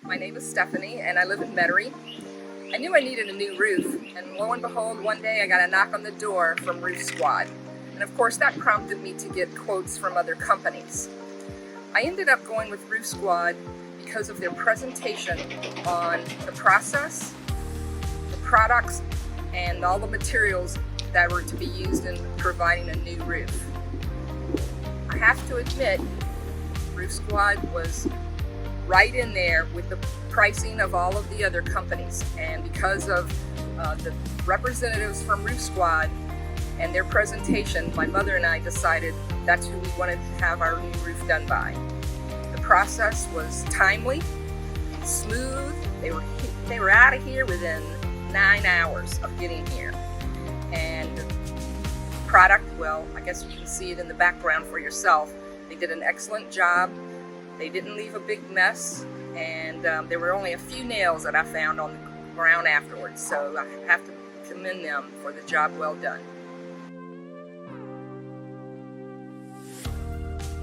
My name is Stephanie and I live in Metairie. I knew I needed a new roof, and lo and behold, one day I got a knock on the door from Roof Squad. And of course that prompted me to get quotes from other companies. I ended up going with Roof Squad because of their presentation on the process, the products, and all the materials that were to be used in providing a new roof. I have to admit, Roof Squad was right in there with the pricing of all of the other companies, and because of the representatives from Roof Squad and their presentation, my mother and I decided that's who we wanted to have our new roof done by. The process was timely, smooth. They were out of here within 9 hours of getting here. And the product, well, I guess you can see it in the background for yourself. They did an excellent job. They didn't leave a big mess, and there were only a few nails that I found on the ground afterwards, so I have to commend them for the job well done.